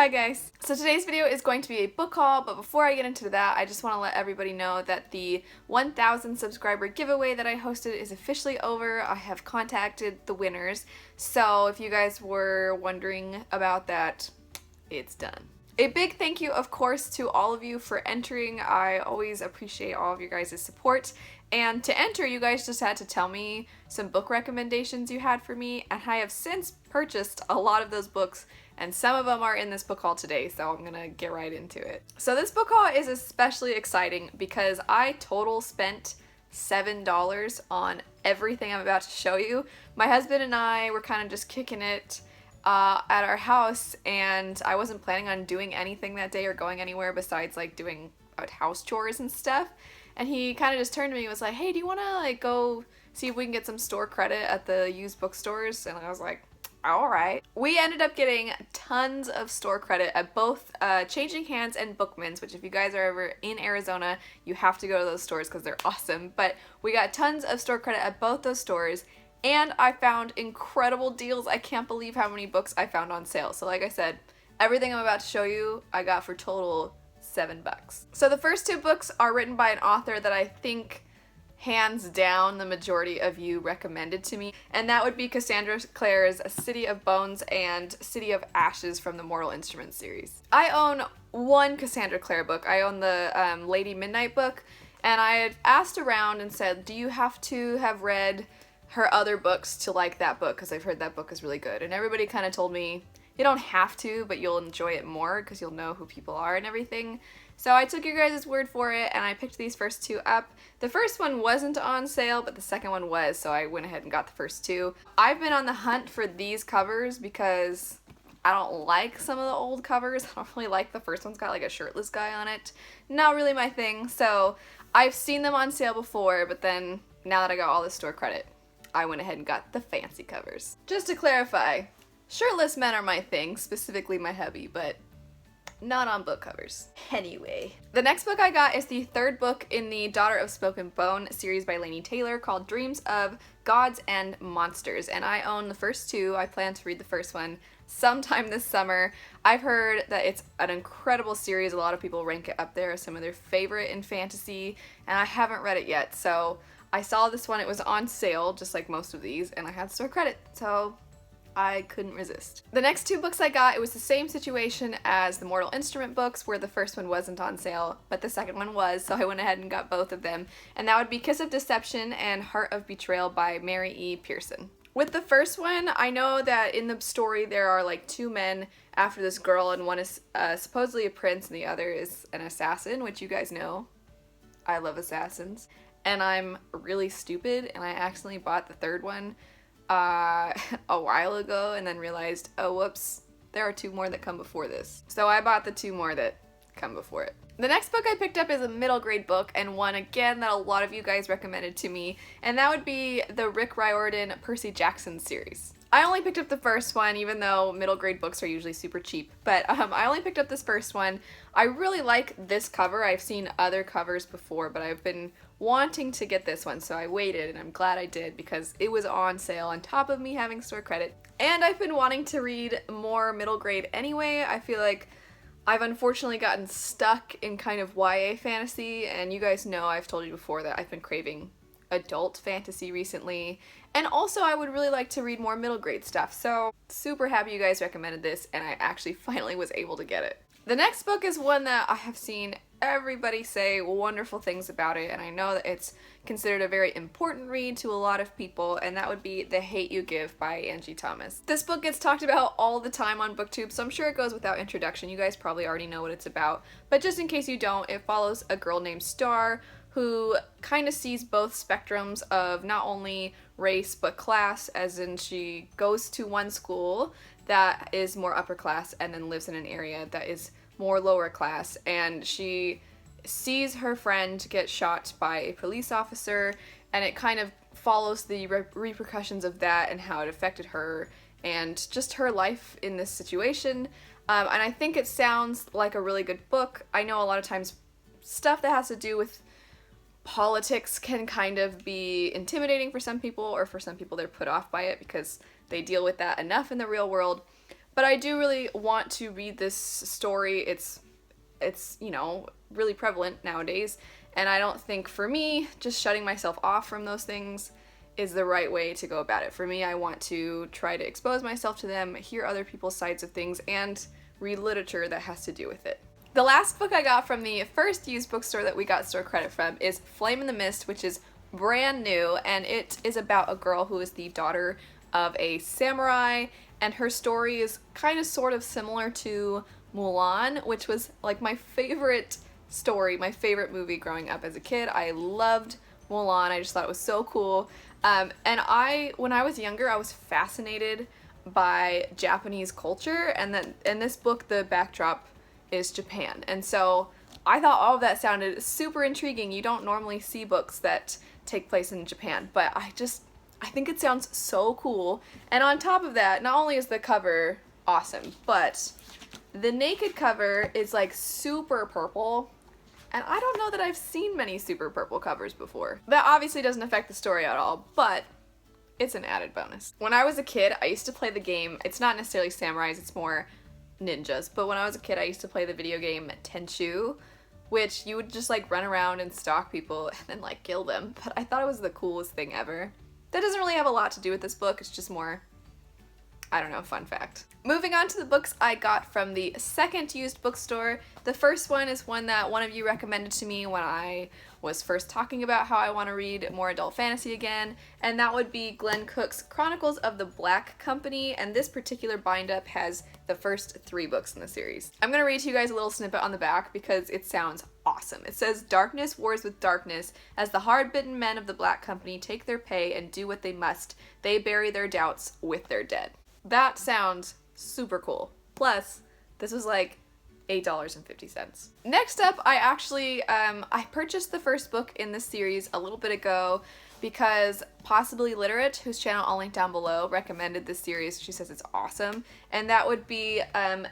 Hi guys! So today's video is going to be a book haul, but before I get into that, I just want to let everybody know that the 1,000 subscriber giveaway that I hosted is officially over. I have contacted the winners, so if you guys were wondering about that, it's done. A big thank you, of course, to all of you for entering. I always appreciate all of your guys' support. And to enter, you guys just had to tell me some book recommendations you had for me, and I have since purchased a lot of those books, and some of them are in this book haul today, so I'm gonna get right into it. So this book haul is especially exciting because I total spent $7 on everything I'm about to show you. My husband and I were kind of just kicking it at our house, and I wasn't planning on doing anything that day or going anywhere besides like doing house chores and stuff. And he kind of just turned to me and was like, hey, do you want to like go see if we can get some store credit at the used bookstores? And I was like, all right. We ended up getting tons of store credit at both Changing Hands and Bookman's, which if you guys are ever in Arizona, you have to go to those stores because they're awesome. But we got tons of store credit at both those stores, and I found incredible deals. I can't believe how many books I found on sale. So like I said, everything I'm about to show you, I got for total $7. So the first two books are written by an author that I think hands down the majority of you recommended to me, and that would be Cassandra Clare's City of Bones and City of Ashes from the Mortal Instruments series. I own one Cassandra Clare book. I own the Lady Midnight book, and I had asked around and said, do you have to have read her other books to like that book, because I've heard that book is really good. And everybody kind of told me you don't have to, but you'll enjoy it more because you'll know who people are and everything. So I took your guys' word for it, and I picked these first two up. The first one wasn't on sale, but the second one was, so I went ahead and got the first two. I've been on the hunt for these covers because I don't like some of the old covers. I don't really like the first one's got like a shirtless guy on it. Not really my thing, so I've seen them on sale before, but then now that I got all this store credit, I went ahead and got the fancy covers. Just to clarify, shirtless men are my thing, specifically my hubby, but not on book covers. Anyway. The next book I got is the third book in the Daughter of Smoke and Bone series by Laini Taylor called Dreams of Gods and Monsters, and I own the first two. I plan to read the first one sometime this summer. I've heard that it's an incredible series. A lot of people rank it up there as some of their favorite in fantasy, and I haven't read it yet, so I saw this one. It was on sale, just like most of these, and I had store credit, so I couldn't resist. The next two books I got, it was the same situation as the Mortal Instrument books, where the first one wasn't on sale, but the second one was, so I went ahead and got both of them. And that would be Kiss of Deception and Heart of Betrayal by Mary E. Pearson. With the first one, I know that in the story there are like two men after this girl, and one is supposedly a prince and the other is an assassin, which you guys know. I love assassins. And I'm really stupid, and I accidentally bought the third one a while ago and then realized, oh whoops, there are two more that come before this. So I bought the two more that come before it. The next book I picked up is a middle grade book, and one again that a lot of you guys recommended to me, and that would be the Rick Riordan Percy Jackson series. I only picked up the first one, even though middle grade books are usually super cheap, but I only picked up this first one. I really like this cover. I've seen other covers before, but I've been wanting to get this one, so I waited, and I'm glad I did because it was on sale on top of me having store credit. And I've been wanting to read more middle grade anyway. I feel like I've unfortunately gotten stuck in kind of YA fantasy, and you guys know I've told you before that I've been craving adult fantasy recently, and also I would really like to read more middle grade stuff, so super happy you guys recommended this, and I actually finally was able to get it. The next book is one that I have seen everybody say wonderful things about it, and I know that it's considered a very important read to a lot of people, and that would be The Hate You Give by Angie Thomas. This book gets talked about all the time on BookTube, so I'm sure it goes without introduction. You guys probably already know what it's about, but just in case you don't, it follows a girl named Star who kind of sees both spectrums of not only race but class, as in she goes to one school that is more upper class and then lives in an area that is more lower class, and she sees her friend get shot by a police officer, and it kind of follows the repercussions of that and how it affected her and just her life in this situation. And I think it sounds like a really good book. I know a lot of times stuff that has to do with politics can kind of be intimidating for some people, or for some people they're put off by it because they deal with that enough in the real world. But I do really want to read this story. It's you know, really prevalent nowadays, and I don't think for me, just shutting myself off from those things is the right way to go about it. For me, I want to try to expose myself to them, hear other people's sides of things, and read literature that has to do with it. The last book I got from the first used bookstore that we got store credit from is Flame in the Mist, which is brand new, and it is about a girl who is the daughter of a samurai, and her story is kind of sort of similar to Mulan, which was like my favorite story, my favorite movie growing up as a kid. I loved Mulan. I just thought it was so cool. And when I was younger, I was fascinated by Japanese culture, and then in this book, the backdrop is Japan. And so I thought all of that sounded super intriguing. You don't normally see books that take place in Japan, but I think it sounds so cool. And on top of that, not only is the cover awesome, but the naked cover is like super purple, and I don't know that I've seen many super purple covers before. That obviously doesn't affect the story at all, but it's an added bonus. When I was a kid, I used to play the game, it's not necessarily samurais, it's more ninjas, but when I was a kid, I used to play the video game Tenchu, which you would just like run around and stalk people and then like kill them, but I thought it was the coolest thing ever. That doesn't really have a lot to do with this book, it's just more, I don't know, fun fact. Moving on to the books I got from the second used bookstore. The first one is one that one of you recommended to me when I was first talking about how I want to read more adult fantasy again, and that would be Glenn Cook's Chronicles of the Black Company, and this particular bind-up has the first 3 books in the series. I'm going to read to you guys a little snippet on the back because it sounds awesome. It says, "Darkness wars with darkness. As the hard-bitten men of the Black Company take their pay and do what they must, they bury their doubts with their dead." That sounds super cool. Plus, this was like $8.50. Next up, I actually, I purchased the first book in this series a little bit ago because Possibly Literate, whose channel I'll link down below, recommended this series. She says it's awesome. And that would be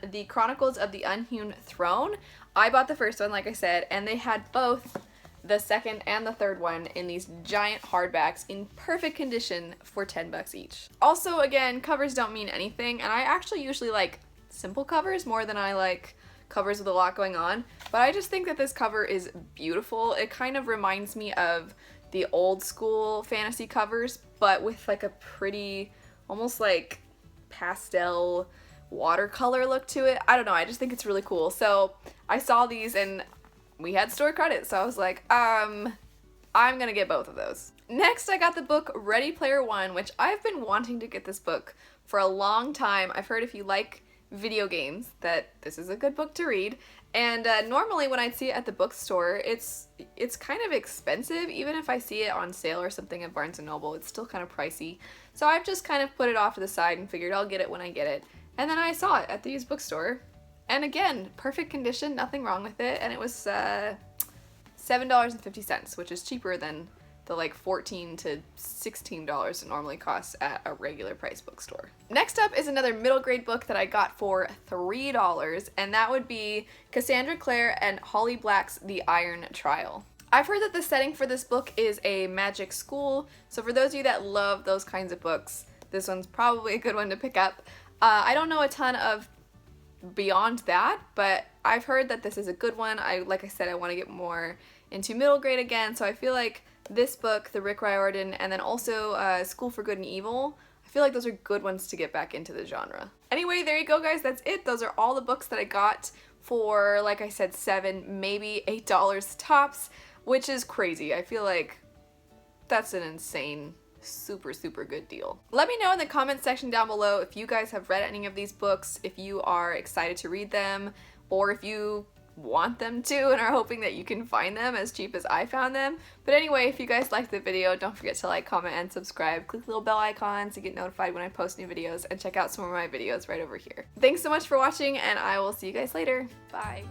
the Chronicles of the Unhewn Throne. I bought the first one, like I said, and they had both the second and the third one in these giant hardbacks in perfect condition for $10 each. Also, again, covers don't mean anything, and I actually usually like simple covers more than I like covers with a lot going on, but I just think that this cover is beautiful. It kind of reminds me of the old school fantasy covers, but with like a pretty, almost like pastel watercolor look to it. I don't know, I just think it's really cool. So I saw these and we had store credit, so I was like, I'm gonna get both of those. Next, I got the book Ready Player One, which I've been wanting to get this book for a long time. I've heard if you like video games that this is a good book to read, and normally when I'd see it at the bookstore, it's kind of expensive. Even if I see it on sale or something at Barnes & Noble, it's still kind of pricey. So I've just kind of put it off to the side and figured I'll get it when I get it. And then I saw it at the used bookstore. And again, perfect condition, nothing wrong with it, and it was $7.50, which is cheaper than the like $14 to $16 it normally costs at a regular price bookstore. Next up is another middle grade book that I got for $3, and that would be Cassandra, Clare, and Holly Black's The Iron Trial. I've heard that the setting for this book is a magic school, so for those of you that love those kinds of books, this one's probably a good one to pick up. I don't know a ton of beyond that, but I've heard that this is a good one. Like I said, I want to get more into middle grade again, so I feel like this book, the Rick Riordan, and then also School for Good and Evil, I feel like those are good ones to get back into the genre. Anyway, there you go, guys. That's it. Those are all the books that I got for, like I said, $7, maybe $8 tops, which is crazy. I feel like that's an insane, super good deal. Let me know in the comment section down below if you guys have read any of these books, if you are excited to read them, or if you want them to and are hoping that you can find them as cheap as I found them. But anyway, if you guys liked the video, don't forget to like, comment, and subscribe. Click the little bell icon to get notified when I post new videos, and check out some of my videos right over here. Thanks so much for watching, and I will see you guys later. Bye.